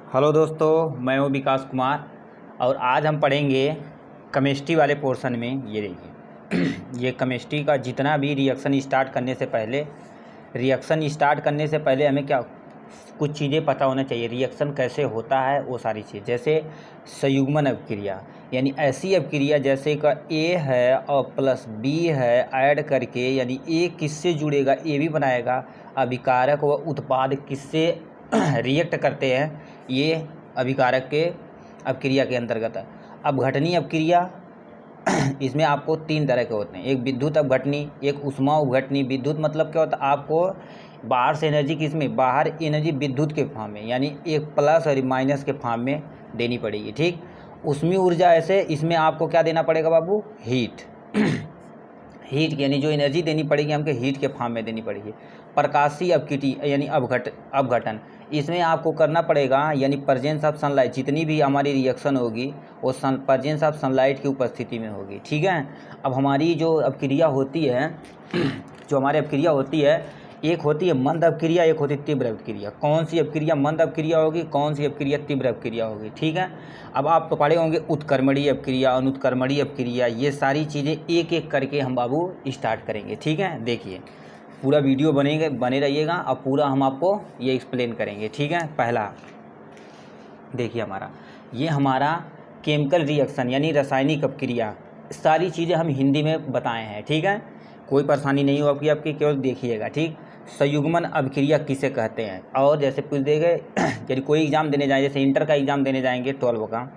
Hello दोस्तों, मैं हूँ विकास कुमार और आज हम पढ़ेंगे केमिस्ट्री वाले पोर्शन में। ये देखिए ये केमिस्ट्री का जितना भी रिएक्शन स्टार्ट करने से पहले हमें क्या कुछ चीज़ें पता होना चाहिए। रिएक्शन कैसे होता है वो सारी चीज़, जैसे संयुग्मन अभिक्रिया यानी ऐसी अभिक्रिया जैसे का ए है और प्लस बी है ऐड करके, यानी ए किससे जुड़ेगा, ए भी बनाएगा, अभिकारक व उत्पाद किससे रिएक्ट करते हैं, ये अभिकारक के अपक्रिया के अंतर्गत है। अपघटनी अपक्रिया इसमें आपको तीन तरह के होते हैं, एक विद्युत अपघटनी, एक ऊष्मा अपघटनी। विद्युत मतलब क्या होता है, आपको बाहर से एनर्जी किसमें, बाहर एनर्जी विद्युत के फॉर्म में, यानी एक प्लस और माइनस के फॉर्म में देनी पड़ेगी। ठीक, ऊष्मीय ऊर्जा ऐसे, इसमें आपको क्या देना पड़ेगा बाबू, हीट हीट यानी जो एनर्जी देनी पड़ेगी हमको हीट के फॉर्म में देनी पड़ेगी। प्रकाशीय अपकिटी यानी अपघटन, इसमें आपको करना पड़ेगा यानी प्रेजेंस ऑफ सनलाइट, जितनी भी हमारी रिएक्शन होगी वो प्रेजेंस ऑफ सनलाइट की उपस्थिति में होगी। ठीक है, अब हमारी जो अपक्रिया होती है जो हमारी अपक्रिया होती है, एक होती है मंद अपक्रिया, एक होती है तीव्र अपक्रिया। कौन सी अपक्रिया मंद अपक्रिया होगी, कौन सी अपक्रिया तीव्र अपक्रिया होगी। ठीक है, अब आप तो पढ़े होंगे उत्क्रमणीय अपक्रिया, अनुत्क्रमणीय अपक्रिया, ये सारी चीज़ें एक एक करके हम बाबू स्टार्ट करेंगे। ठीक है, देखिए पूरा वीडियो बने रहिएगा और पूरा हम आपको ये एक्सप्लेन करेंगे। ठीक है, पहला देखिए हमारा केमिकल रिएक्शन यानी रासायनिक अपक्रिया, सारी चीज़ें हम हिंदी में बताए हैं। ठीक है, कोई परेशानी नहीं होगी आपकी, केवल देखिएगा। ठीक, संयुग्मन अभिक्रिया किसे कहते हैं, और जैसे पूछ देंगे यदि कोई एग्ज़ाम देने जाए, जैसे इंटर का एग्ज़ाम देने जाएंगे 12 का,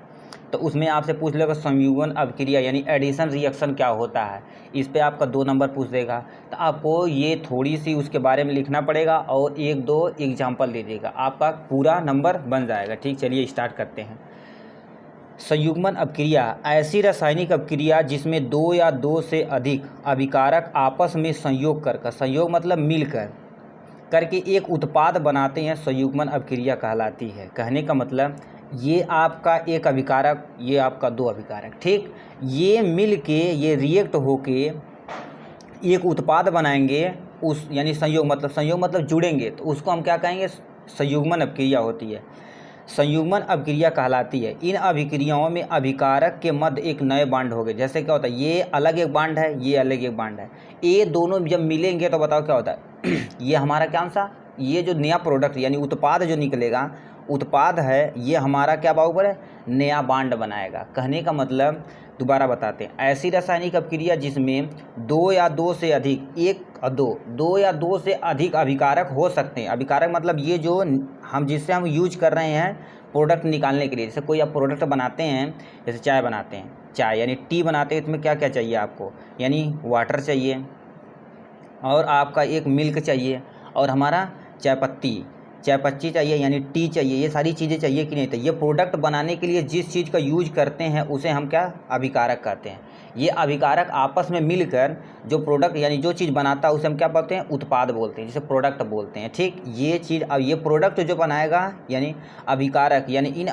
तो उसमें आपसे पूछ लेगा संयुग्मन अभिक्रिया यानी एडिशन रिएक्शन क्या होता है, इस पे आपका 2 नंबर पूछ देगा। तो आपको ये थोड़ी सी उसके बारे में लिखना पड़ेगा और 1-2 एग्जाम्पल दे देगा, आपका पूरा नंबर बन जाएगा। ठीक, चलिए स्टार्ट करते हैं। संयुग्मन अपक्रिया ऐसी रासायनिक अपक्रिया जिसमें 2 या 2 से अधिक अभिकारक आपस में संयोग संयोग मतलब मिलकर करके एक उत्पाद बनाते हैं, संयुग्मन अपक्रिया कहलाती है। कहने का मतलब ये आपका एक अभिकारक, ये आपका 2 अभिकारक, ठीक, ये मिल के ये रिएक्ट होके एक उत्पाद बनाएंगे, उस यानी संयोग मतलब जुड़ेंगे, तो उसको हम क्या कहेंगे, संयुग्मन अपक्रिया होती है, संयुग्मन अपक्रिया कहलाती है। इन अभिक्रियाओं में अभिकारक के मध्य एक नए बांड हो गए। जैसे क्या होता है, ये अलग एक बांड है, ये अलग एक बांड है, ये दोनों जब मिलेंगे तो बताओ क्या होता है ये हमारा क्या सा, ये जो नया प्रोडक्ट यानी उत्पाद जो निकलेगा, उत्पाद है, ये हमारा क्या बाबू है, नया बांड बनाएगा। कहने का मतलब दोबारा बताते हैं, ऐसी रासायनिक अपक्रिया जिसमें 2 या 2 से अधिक, 1 और 2 या 2 से अधिक अभिकारक हो सकते हैं। अभिकारक मतलब ये जो हम जिससे हम यूज कर रहे हैं प्रोडक्ट निकालने के लिए, जैसे कोई आप प्रोडक्ट बनाते हैं, जैसे चाय बनाते हैं, चाय यानी टी बनाते हैं, इसमें क्या क्या चाहिए आपको, यानी वाटर चाहिए और आपका एक मिल्क चाहिए और हमारा चाय पत्ती चाहिए, यानी टी चाहिए, ये सारी चीज़ें चाहिए कि नहीं। तो ये प्रोडक्ट बनाने के लिए जिस चीज़ का यूज करते हैं उसे हम क्या, अभिकारक कहते हैं। ये अभिकारक आपस में मिलकर जो प्रोडक्ट यानी जो चीज़ बनाता है उसे हम क्या बोलते हैं, उत्पाद बोलते हैं, जिसे प्रोडक्ट बोलते हैं। ठीक, ये चीज़, अब ये प्रोडक्ट जो बनाएगा यानी अभिकारक, यानी इन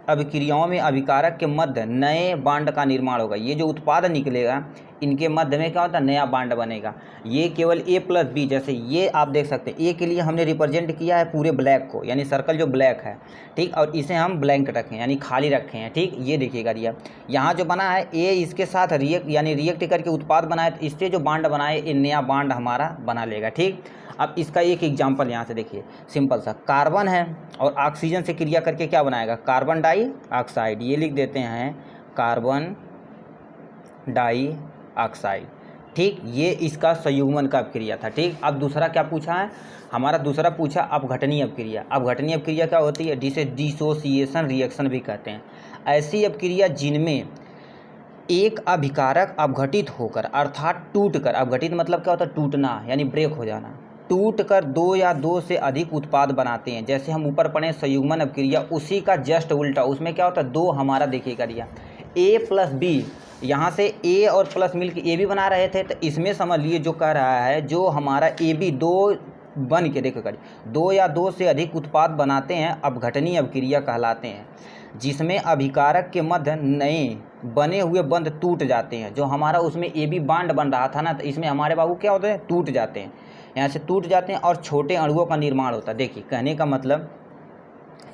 अभिक्रियाओं में अभिकारक के मध्य नए बांड का निर्माण होगा। ये जो उत्पाद निकलेगा इनके मध्य में क्या होता है, नया बांड बनेगा। ये केवल A प्लस बी, जैसे ये आप देख सकते हैं, ए के लिए हमने रिप्रेजेंट किया है पूरे ब्लैक को, यानी सर्कल जो ब्लैक है, ठीक, और इसे हम ब्लैंक रखें यानी खाली रखे हैं। ठीक, ये देखिएगा यहाँ जो बना है ए, इसके साथ रिएक्ट करके उत्पाद बनाए, तो इससे जो बांड बनाए ये नया बांड हमारा बना लेगा। ठीक, अब इसका एक एग्जाम्पल यहाँ से देखिए, सिंपल सा, कार्बन है और ऑक्सीजन से क्रिया करके क्या बनाएगा, कार्बन डाइऑक्साइड, ये लिख देते हैं कार्बन डाइऑक्साइड। ठीक, ये इसका संयुग्मन का अपक्रिया था। ठीक, अब दूसरा क्या पूछा है, हमारा दूसरा पूछा अपघटनीय अपक्रिया। अपघटनीय अपक्रिया क्या होती है, जिसे डिसोसिएशन रिएक्शन भी कहते हैं। ऐसी अपक्रिया जिनमें एक अभिकारक अपघटित होकर अर्थात टूटकर, अपघटित मतलब क्या होता है, टूटना यानी ब्रेक हो जाना, टूटकर 2 या 2 से अधिक उत्पाद बनाते हैं। जैसे हम ऊपर पढ़े संयुग्मन अपक्रिया, उसी का जस्ट उल्टा, उसमें क्या होता है, 2 हमारा देखिएगा A प्लस बी, यहाँ से ए और प्लस मिल के ए भी बना रहे थे, तो इसमें समझ लिए जो कह रहा है, जो हमारा ए बी 2 बन के देखो 2 या 2 से अधिक उत्पाद बनाते हैं, अपघटनीय अपक्रिया कहलाते हैं, जिसमें अभिकारक के मध्य नए बने हुए बंध टूट जाते हैं। जो हमारा उसमें ए बी बांड बन रहा था ना, तो इसमें हमारे बाबू क्या होते हैं, टूट जाते हैं, यहाँ से टूट जाते हैं और छोटे अणुओं का निर्माण होता है। देखिए कहने का मतलब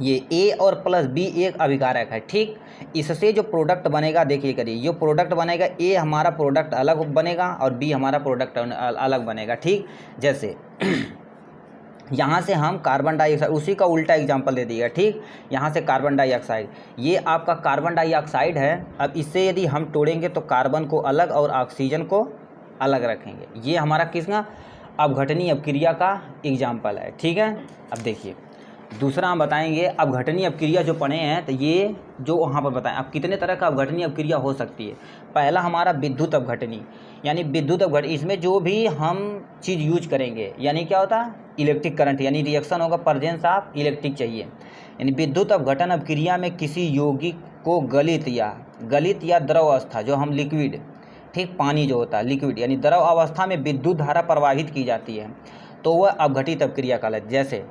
ये ए और प्लस बी एक अभिकारक है, ठीक। इससे जो प्रोडक्ट बनेगा देखिए करिए, जो प्रोडक्ट बनेगा ए हमारा प्रोडक्ट अलग बनेगा और बी हमारा प्रोडक्ट अलग बनेगा, ठीक। जैसे यहाँ से हम कार्बन डाइऑक्साइड, उसी का उल्टा एग्जांपल दे दिया, ठीक। यहाँ से कार्बन डाइऑक्साइड, ये आपका कार्बन डाइऑक्साइड है। अब इससे यदि हम तोड़ेंगे तो कार्बन को अलग और ऑक्सीजन को अलग रखेंगे। ये हमारा किसका अपघटनीय अपक्रिया का एग्जाम्पल है, ठीक है। अब देखिए दूसरा हम बताएंगे अपघटनीय अपक्रिया जो पढ़े हैं, तो ये जो वहाँ पर बताएं अब कितने तरह का अपघटनीय अपक्रिया हो सकती है। पहला हमारा विद्युत अपघटनी, यानी विद्युत अपघटन, इसमें जो भी हम चीज़ यूज करेंगे यानी क्या होता है इलेक्ट्रिक करंट, यानी रिएक्शन होगा, प्रेजेंस ऑफ इलेक्ट्रिक चाहिए। यानी विद्युत अपघटन अपक्रिया में किसी यौगिक को गलित या द्रव अवस्था, जो हम लिक्विड, ठीक, पानी जो होता है लिक्विड यानी द्रव अवस्था में विद्युत धारा प्रवाहित की जाती है तो वह अपघटित अपक्रिया कहलाती है। जैसे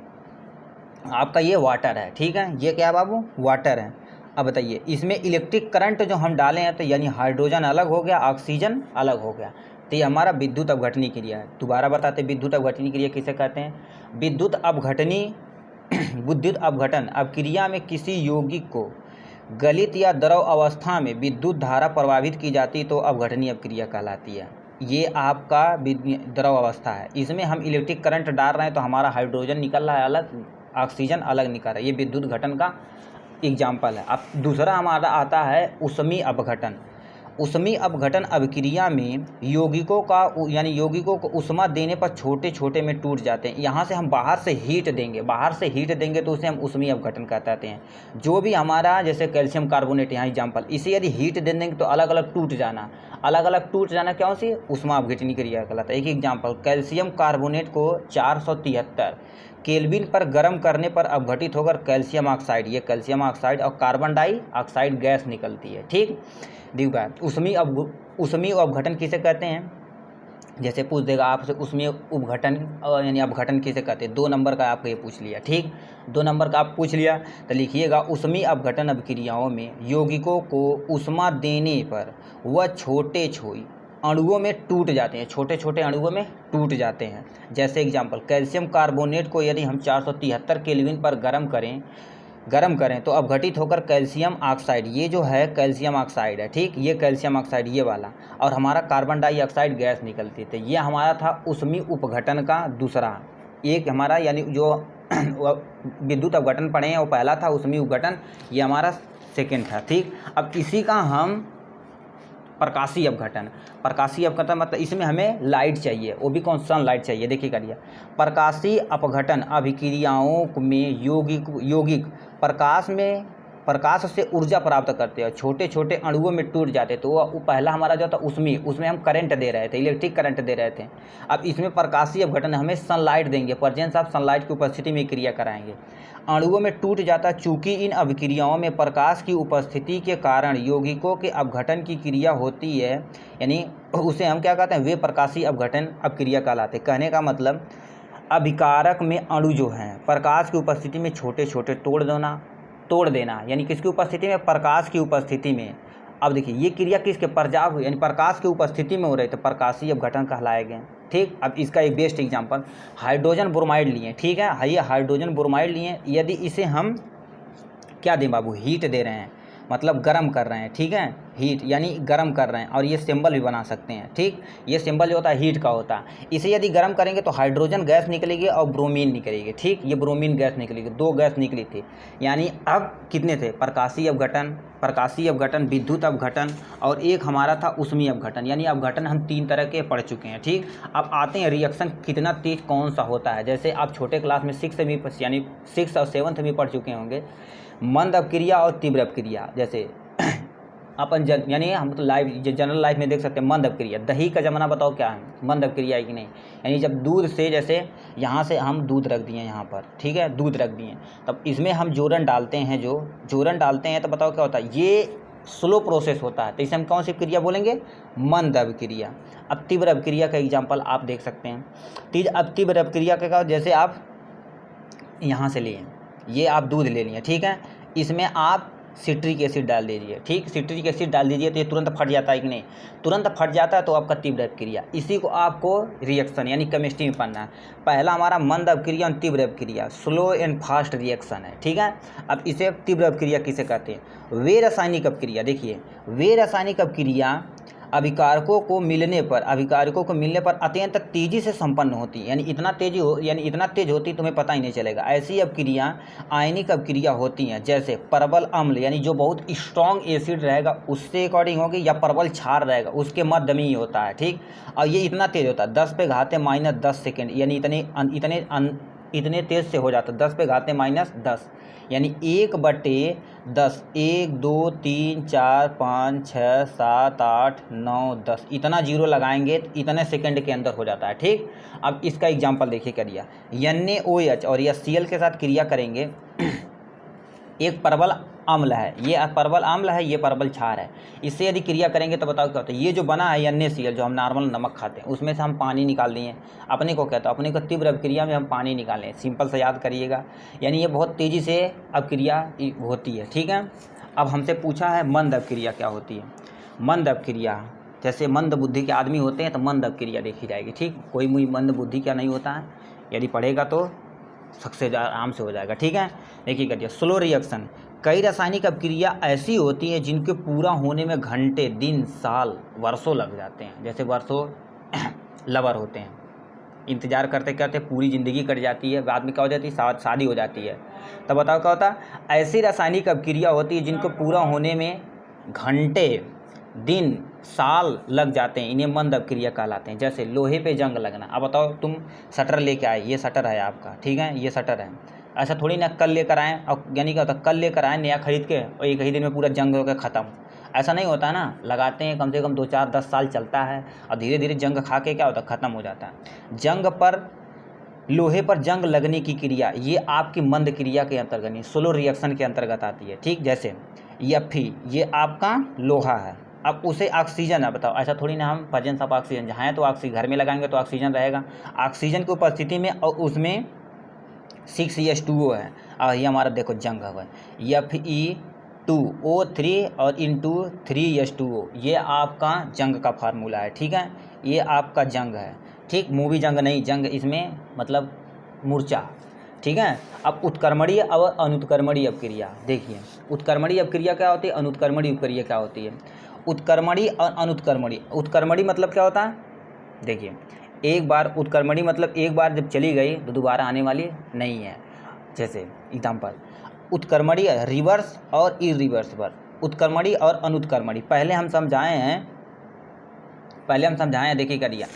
आपका ये वाटर है, ठीक है, ये क्या है बाबू, वाटर है। अब बताइए इसमें इलेक्ट्रिक करंट जो हम डालें हैं तो यानी हाइड्रोजन अलग हो गया, ऑक्सीजन अलग हो गया, तो ये हमारा विद्युत अपघटनी क्रिया है। दोबारा बताते विद्युत अपघटनी क्रिया किसे कहते हैं। विद्युत अपघटन अपक्रिया में किसी यौगिक को गलित या द्रव अवस्था में विद्युत धारा प्रवाहित की जाती तो अपघटनीय अपक्रिया कहलाती है। ये आपका द्रव अवस्था है, इसमें हम इलेक्ट्रिक करंट डाल रहे हैं तो हमारा हाइड्रोजन निकल रहा है अलग, ऑक्सीजन अलग निकल रहा है, ये विद्युत घटन का एग्जाम्पल है। अब दूसरा हमारा आता है ऊष्मीय अपघटन। ऊष्मीय अपघटन अभिक्रिया में यौगिकों को ऊष्मा देने पर छोटे छोटे में टूट जाते हैं। यहाँ से हम बाहर से हीट देंगे तो उसे हम ऊष्मीय अपघटन कहते हैं। जो भी हमारा जैसे कैल्शियम कार्बोनेट, यहाँ एग्जाम्पल, इसे यदि हीट दे देंगे तो अलग अलग टूट जाना क्यों सी ऊष्मा अपघटनी क्रिया कहलाता है। एक एग्जाम्पल, कैल्शियम कार्बोनेट को 473 केल्विन पर गर्म करने पर अपघटित होकर कैल्शियम ऑक्साइड, ये कैल्शियम ऑक्साइड और कार्बन डाइऑक्साइड गैस निकलती है, ठीक। देखिए ऊष्मीय अपघटन किसे कहते हैं, जैसे पूछ देगा आपसे ऊष्मीय उपघटन यानी अपघटन किसे कहते हैं। 2 नंबर का आपको ये पूछ लिया, ठीक, 2 नंबर का आप पूछ लिया तो लिखिएगा ऊष्मीय अपघटन अभिक्रियाओं में यौगिकों को ऊष्मा देने पर वह छोटे अणुओं में टूट जाते हैं, छोटे अणुओं में टूट जाते हैं। जैसे एग्जाम्पल, कैल्शियम कार्बोनेट को यदि हम 473 केल्विन पर गर्म करें तो अपघटित होकर कैल्शियम ऑक्साइड, ये जो है कैल्शियम ऑक्साइड है, ठीक, ये कैल्शियम ऑक्साइड ये वाला, और हमारा कार्बन डाइऑक्साइड गैस निकलती है। ये हमारा था ऊष्मीय उपघटन का दूसरा एक हमारा, यानी जो विद्युत अपघटन पढ़े हैं वो पहला था ऊष्मीय उपघटन, ये हमारा सेकेंड था, ठीक। अब इसी का हम प्रकाशीय अपघटन मतलब इसमें हमें लाइट चाहिए, वो भी कौन सा लाइट चाहिए, देखिए करिए। प्रकाशीय अपघटन अभिक्रियाओं में यौगिक प्रकाश से ऊर्जा प्राप्त करते हैं, छोटे छोटे अणुओं में टूट जाते, तो वो पहला हमारा जो था उसमें हम करंट दे रहे थे, इलेक्ट्रिक करंट दे रहे थे। अब इसमें प्रकाशीय अपघटन हमें सनलाइट देंगे, प्रेजेंस ऑफ सनलाइट की उपस्थिति में क्रिया कराएंगे, अणुओं में टूट जाता। चूँकि इन अभिक्रियाओं में प्रकाश की उपस्थिति के कारण यौगिकों के अपघटन की क्रिया होती है, यानी उसे हम क्या कहते हैं, वे प्रकाशीय अपघटन अपक्रिया कहलाते। कहने का मतलब अभिकारक में अणु जो हैं प्रकाश की उपस्थिति में छोटे छोटे तोड़ देना, यानी किसकी उपस्थिति में, प्रकाश की उपस्थिति में। अब देखिए ये क्रिया किसके पर्याप्त यानी प्रकाश की उपस्थिति में हो रही तो प्रकाशीय अपघटन कहलाए गए, ठीक। अब इसका एक बेस्ट एग्जांपल हाइड्रोजन ब्रोमाइड लिए, ठीक है, ये हाइड्रोजन ब्रोमाइड लिए, यदि इसे हम क्या दें बाबू, हीट दे रहे हैं, मतलब गर्म कर रहे हैं, ठीक है, हीट यानी गर्म कर रहे हैं, और ये सिंबल भी बना सकते हैं, ठीक। ये सिंबल जो होता है हीट का होता है। इसे यदि गर्म करेंगे तो हाइड्रोजन गैस निकलेगी और ब्रोमीन निकलेगी, ठीक, ये ब्रोमीन गैस निकलेगी, 2 गैस निकली थी। यानी अब कितने थे, प्रकाशीय अपघटन, विद्युत अपघटन, और एक हमारा था ऊष्मीय अपघटन। यानी अपघटन हम 3 तरह के पढ़ चुके हैं, ठीक। अब आते हैं रिएक्शन कितना तेज कौन सा होता है। जैसे आप छोटे क्लास में 6 में यानी 6 और 7th में पढ़ चुके होंगे, मंद अपक्रिया और तीव्र अपक्रिया। जैसे अपन यानी हम तो जनरल लाइफ में देख सकते हैं मंद अपक्रिया, दही का जमाना बताओ क्या है, मंद अपक्रिया है कि नहीं। यानी जब दूध से, जैसे यहाँ से हम दूध रख दिए यहाँ पर, ठीक है, दूध रख दिए, तब इसमें हम जोरन डालते हैं, तो बताओ क्या होता है, ये स्लो प्रोसेस होता है, तो इसे हम कौन सी क्रिया बोलेंगे, मंद अपक्रिया। अब तीव्र अपक्रिया का एग्जाम्पल आप देख सकते हैं। अब तीव्र अपक्रिया का, जैसे आप यहाँ से लिए, ये आप दूध ले लिए, ठीक है, इसमें आप सिट्रिक एसिड डाल दीजिए। ठीक, सिट्रिक एसिड डाल दीजिए तो ये तुरंत फट जाता है कि नहीं, तुरंत फट जाता है, तो आपका तीव्र अपक्रिया। इसी को आपको रिएक्शन यानी केमिस्ट्री में पढ़ना है। पहला हमारा मंद अपक्रिया और तीव्र अपक्रिया, स्लो एंड फास्ट रिएक्शन है। ठीक है, अब इसे तीव्र अपक्रिया किसे कहते हैं? वे रासायनिक अपक्रिया, देखिए वे रासायनिक अपक्रिया अभिकारकों को मिलने पर अत्यंत तेजी से संपन्न होती है, यानी इतना तेज होती तुम्हें पता ही नहीं चलेगा। ऐसी अपक्रिया आयनिक अपक्रिया होती हैं, जैसे परवल अम्ल यानी जो बहुत स्ट्रॉन्ग एसिड रहेगा उससे अकॉर्डिंग होगी, या परवल क्षार रहेगा उसके मध्य में ही होता है। ठीक, और ये इतना तेज होता है 10⁻⁻10 सेकेंड, यानी इतने तेज से हो जाता है 10⁻⁻10, यानी 1/10, 1 2 3 4 5 6 7 8 9 10 इतना जीरो लगाएंगे तो इतने सेकंड के अंदर हो जाता है। ठीक, अब इसका एग्जांपल देखिए क्या दिया, NaOH और HCl के साथ क्रिया करेंगे। एक परवल अम्ल है, ये परवल अम्ल है, ये परवल क्षार है, इससे यदि क्रिया करेंगे तो बताओ क्या होता है? ये जो बना है NaCl, जो हम नॉर्मल नमक खाते हैं उसमें से हम पानी निकाल दिए, अपने को कहता है, अपने को तीव्र अपक्रिया में हम पानी निकालें। सिंपल से याद करिएगा, यानी ये बहुत तेज़ी से अपक्रिया होती है। ठीक है, अब हमसे पूछा है मंद अपक्रिया क्या होती है। मंद अपक्रिया, जैसे मंद बुद्धि के आदमी होते हैं तो मंद अपक्रिया देखी जाएगी। ठीक, कोई मुझे मंद बुद्धि क्या नहीं होता है, यदि पढ़ेगा तो सक्सेस आराम से हो जाएगा। ठीक है, देखिए कर दिया। स्लो रिएक्शन, कई रासायनिक अपक्रिया ऐसी होती हैं जिनके पूरा होने में घंटे, दिन, साल, वर्षों लग जाते हैं। जैसे वर्षों लवर होते हैं, इंतज़ार करते करते पूरी ज़िंदगी कट जाती है, बाद में क्या हो जाती है? शादी हो जाती है। तब बताओ क्या होता है? ऐसी रासायनिक अपक्रिया होती है जिनको पूरा होने में घंटे, दिन, साल लग जाते हैं, इन्हें मंद अपक्रिया कहलाते हैं। जैसे लोहे पे जंग लगना, अब बताओ तुम शटर लेके आए, ये शटर है आपका, ठीक है, ये शटर है, ऐसा थोड़ी ना कल लेकर आएँ, और यानी क्या होता है कल लेकर आएँ नया खरीद के और एक ही दिन में पूरा जंग होकर ख़त्म, ऐसा नहीं होता ना। लगाते हैं कम से कम 2 4 10 साल चलता है और धीरे धीरे जंग खा के क्या होता है? ख़त्म हो जाता है। जंग पर, लोहे पर जंग लगने की क्रिया ये आपकी मंद क्रिया के अंतर्गत, स्लो रिएक्शन के अंतर्गत आती है। ठीक, जैसे Fe ये आपका लोहा है, अब उसे ऑक्सीजन है, बताओ ऐसा थोड़ी ना हम प्रेजेंस ऑफ ऑक्सीजन जहाँ है तो ऑक्सीजन, घर में लगाएंगे तो ऑक्सीजन रहेगा, ऑक्सीजन की उपस्थिति में, और उसमें 6H2O है, और ये हमारा देखो जंग है Fe2O3 और इंटू 3H2O, ये आपका जंग का फार्मूला है। ठीक है, ये आपका जंग है। ठीक, मूवी जंग नहीं, जंग इसमें मतलब मूर्छा। ठीक है, अब उत्क्रमणीय और अनुत्क्रमणीय अपक्रिया देखिए। उत्क्रमणीय अपक्रिया क्या होती है? अनुत्क्रमणीय अपक्रिया क्या होती है? उत्क्रमणीय और अनुत्क्रमणीय। उत्क्रमणीय मतलब क्या होता है? देखिए, एक बार उत्क्रमणीय मतलब एक बार जब चली गई तो दोबारा आने वाली नहीं है। जैसे एग्जाम्पल, उत्क्रमणीय रिवर्स और इरिवर्सिबल, उत्क्रमणीय और अनुत्क्रमणीय। पहले हम समझाए हैं, देखिए क्या दिया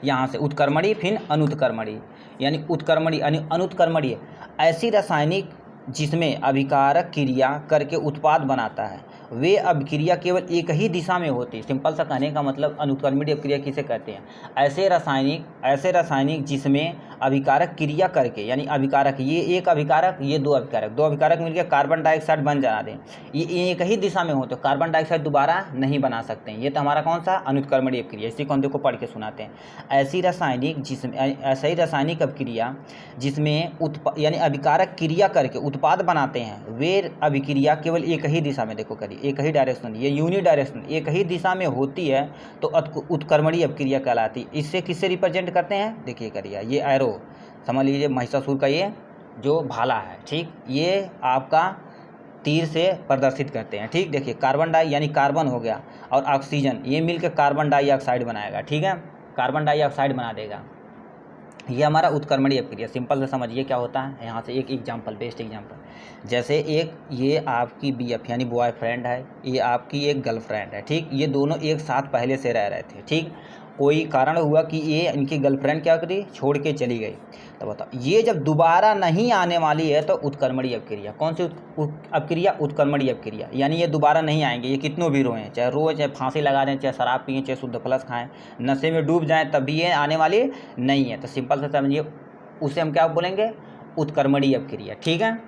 यहाँ से, उत्क्रमणीय फिर अनुत्क्रमणीय। यानी उत्क्रमणीय यानी अनुत्क्रमणीय ऐसी रासायनिक जिसमें अभिकारक क्रिया करके उत्पाद बनाता है, वे अभिक्रिया केवल एक ही दिशा में होती है। सिंपल सा कहने का मतलब अनुत्क्रमणीय अपक्रिया किसे कहते हैं? ऐसे रासायनिक जिसमें अभिकारक क्रिया करके, यानी अभिकारक, ये एक अभिकारक, ये दो अभिकारक मिलकर कार्बन डाइऑक्साइड बन जाना दें, ये एक ही दिशा में हो तो कार्बन डाइऑक्साइड दोबारा नहीं बना सकते हैं। ये तो हमारा कौन सा? अनुत्क्रमणीय अपक्रिया। इसी को हम देखो पढ़ के सुनाते हैं। ऐसी रासायनिक अपक्रिया जिसमें यानी अभिकारक क्रिया करके उत्पाद बनाते हैं, वे अभिक्रिया केवल एक ही दिशा में, देखो करिए एक ही डायरेक्शन, ये यूनिडायरेक्शनल एक ही दिशा में होती है तो उत्क्रमणीय अपक्रिया कहलाती। इससे किससे रिप्रेजेंट करते हैं? देखिए करिए, ये एरो समझ लीजिए, महिषासुर का ये जो भाला है, ठीक, ये आपका तीर से प्रदर्शित करते हैं। ठीक, देखिए कार्बन यानी कार्बन हो गया और ऑक्सीजन, ये मिलकर कार्बन डाइऑक्साइड बनाएगा। ठीक है, कार्बन डाइऑक्साइड बना देगा। ये हमारा उत्क्रमणीय अपक्रिया। सिंपल से समझिए क्या होता है। यहाँ से एक एग्जांपल, बेस्ट एग्जांपल, जैसे ये आपकी BF यानी बॉयफ्रेंड है, ये आपकी एक गर्लफ्रेंड है। ठीक, ये दोनों एक साथ पहले से रह रहे थे। ठीक, कोई कारण हुआ कि ये इनकी गर्लफ्रेंड क्या करी, छोड़ के चली गई, तो बताओ ये जब दोबारा नहीं आने वाली है तो उत्क्रमणीय अपक्रिया। कौन सी अपक्रिया? उत्क्रमणीय अपक्रिया। यानी ये दोबारा नहीं आएंगे, ये कितनों भी रोएं, चाहे रोएं, चाहे फांसी लगा दें, चाहे शराब पिएँ, चाहे शुद्ध प्लस खाएं, नशे में डूब जाएं, तब भी ये आने वाली नहीं है। तो सिंपल से समझिए, उसे हम क्या बोलेंगे? उत्क्रमणीय अपक्रिया। ठीक है,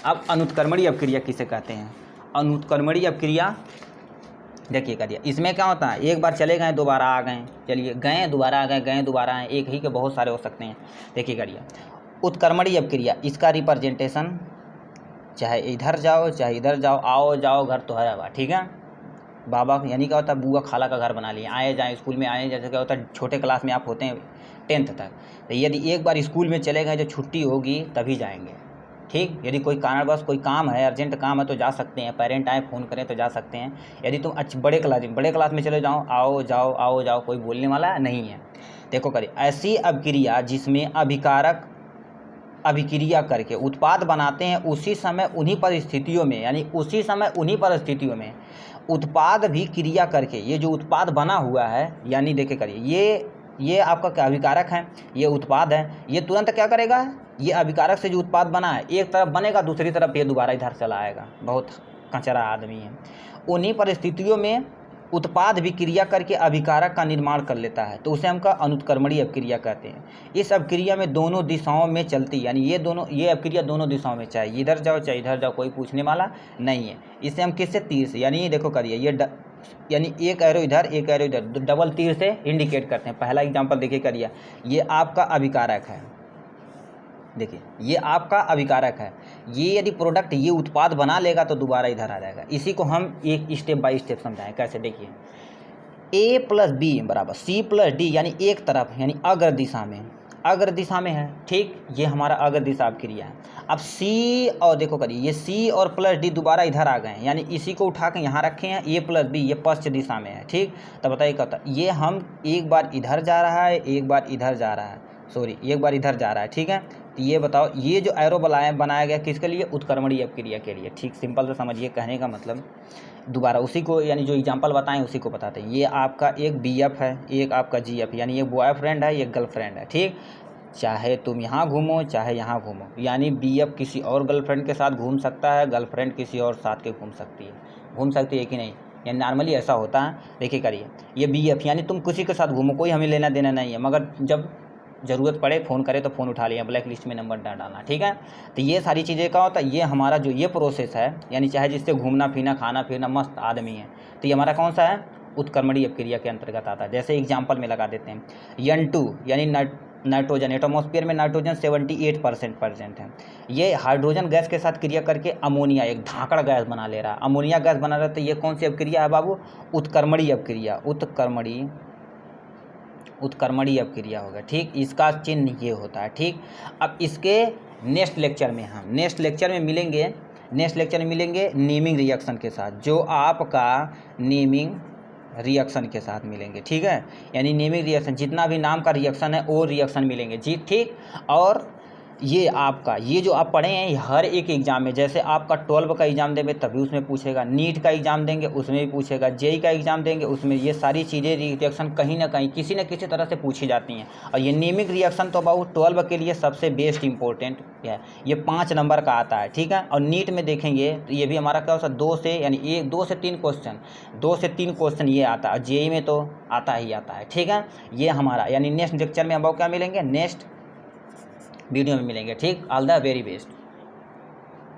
अब अनुत्क्रमणीय अपक्रिया किसे कहते हैं? अनुत्क्रमणीय अपक्रिया देखिए करिए, इसमें क्या होता है? एक बार चले गए दोबारा आ गए, चलिए गए दोबारा आ गए, गए दोबारा आए, एक ही के बहुत सारे हो सकते हैं। देखिए करिए, उत्क्रमणीय अपक्रिया, इसका रिप्रेजेंटेशन चाहे इधर जाओ चाहे इधर जाओ, आओ जाओ घर तो है, ठीक है। बाबा यानी क्या होता है, बुआ खाला का घर बना लिया, आए जाएँ स्कूल में आए, जैसे क्या होता है छोटे क्लास में आप होते हैं 10th तक, तो यदि एक बार स्कूल में चले गए, जो छुट्टी होगी तभी जाएंगे, ठीक। यदि कोई कारणवश कोई काम है, अर्जेंट काम है तो जा सकते हैं, पेरेंट आए फ़ोन करें तो जा सकते हैं। यदि तुम बड़े क्लास में चले जाओ, आओ जाओ आओ जाओ, कोई बोलने वाला नहीं है। देखो करिए, ऐसी अभिक्रिया जिसमें अभिकारक अभिक्रिया करके उत्पाद बनाते हैं, उसी समय उन्हीं परिस्थितियों में, यानी उसी समय उन्हीं परिस्थितियों में उत्पाद भी क्रिया करके, ये जो उत्पाद बना हुआ है, यानी देखे करिए ये आपका क्या अभिकारक है, ये उत्पाद है, ये तुरंत क्या करेगा, ये अभिकारक से जो उत्पाद बना है एक तरफ बनेगा, दूसरी तरफ ये दोबारा इधर चला आएगा। बहुत कचरा आदमी है। उन्हीं परिस्थितियों में उत्पाद भी क्रिया करके अभिकारक का निर्माण कर लेता है, तो उसे हम का अनुत्क्रमणीय अभिक्रिया कहते हैं। इस अभिक्रिया में दोनों दिशाओं में चलती, यानी ये अभिक्रिया दोनों दिशाओं में, चाहे इधर जाओ चाहे इधर जाओ, कोई पूछने वाला नहीं है। इसे हम किससे, तीर से, यानी देखो करिए ये यानी एक एरो इधर एक एरो इधर, डबल तीर से इंडिकेट करते हैं। पहला एग्जाम्पल देखिए करिए, ये आपका अभिकारक है, देखिए ये आपका अभिकारक है, ये यदि प्रोडक्ट ये उत्पाद बना लेगा तो दोबारा इधर आ जाएगा। इसी को हम एक स्टेप बाय स्टेप समझाएं, कैसे देखिए, A प्लस बी बराबर C प्लस डी, यानी एक तरफ, यानी अग्र दिशा में है, ठीक। ये हमारा अग्र दिशा अभिक्रिया है। अब C और देखो करिए, ये C और प्लस डी दोबारा इधर आ गए हैं, यानी इसी को उठा के यहाँ रखे हैं, A प्लस बी, ये पश्चिम दिशा में है, ठीक। तो बताइए क्या होता है, ये हम एक बार इधर जा रहा है, एक बार इधर जा रहा है, एक बार इधर जा रहा है, ठीक है। तो ये बताओ, ये जो एरो बनाया गया किसके लिए, उत्क्रमणीय अभिक्रिया के लिए, ठीक। सिंपल से समझिए, कहने का मतलब दोबारा उसी को, यानी जो एग्जांपल बताएं उसी को बताते हैं। ये आपका एक BF है, एक आपका GF, यानी ये बॉयफ्रेंड है, ये गर्लफ्रेंड है, ठीक। चाहे तुम यहाँ घूमो चाहे यहाँ घूमो, यानी BF किसी और गर्लफ्रेंड के साथ घूम सकता है, गर्लफ्रेंड किसी और साथ के घूम सकती है कि नहीं, यानी नॉर्मली ऐसा होता है। देखिए करिए, ये BF यानी तुम किसी के साथ घूमो, कोई हमें लेना देना नहीं है, मगर जब ज़रूरत पड़े फ़ोन करे तो फ़ोन उठा लिया, ब्लैक लिस्ट में नंबर ना डालना, ठीक है। तो ये सारी चीज़ें क्या होता है, ये हमारा जो ये प्रोसेस है, यानी चाहे जिससे घूमना फिरना खाना फिरना मस्त आदमी है, तो ये हमारा कौन सा है, उत्क्रमणीय अभिक्रिया के अंतर्गत आता है। जैसे एग्जाम्पल में लगा देते हैं, N2 यानी नाइट्रोजन, एटमॉस्फेयर में नाइट्रोजन 78% है, ये हाइड्रोजन गैस के साथ क्रिया करके अमोनिया, एक धाकड़ गैस बना ले रहा है, अमोनिया गैस बना रहा है। तो ये कौन सी अभिक्रिया है बाबू, उत्क्रमणीय अभिक्रिया, उत्क्रमणीय अभिक्रिया होगा, ठीक। इसका चिन्ह ये होता है, ठीक। अब इसके नेक्स्ट लेक्चर में मिलेंगे नेमिंग रिएक्शन के साथ, जो आपका नेमिंग रिएक्शन के साथ मिलेंगे, ठीक है। यानी नेमिंग रिएक्शन, जितना भी नाम का रिएक्शन है वो रिएक्शन मिलेंगे जी, ठीक। और ये आपका, ये जो आप पढ़े हैं हर एक एग्ज़ाम में, जैसे आपका 12 का एग्ज़ाम देंगे तभी उसमें पूछेगा, नीट का एग्ज़ाम देंगे उसमें भी पूछेगा, JEE का एग्ज़ाम देंगे उसमें, ये सारी चीज़ें रिएक्शन कहीं ना कहीं किसी न किसी तरह से पूछी जाती हैं। और ये नेमिंग रिएक्शन तो अबाउट 12 के लिए सबसे बेस्ट इंपॉर्टेंट है, ये 5 नंबर का आता है, ठीक है। और नीट में देखेंगे तो ये भी हमारा क्या होता है, 2 से 3 क्वेश्चन ये आता है, और JEE में तो आता ही आता है, ठीक है। ये हमारा, यानी नेक्स्ट लेक्चर में हम क्या मिलेंगे, नेक्स्ट वीडियो में मिलेंगे, ठीक। All the very best.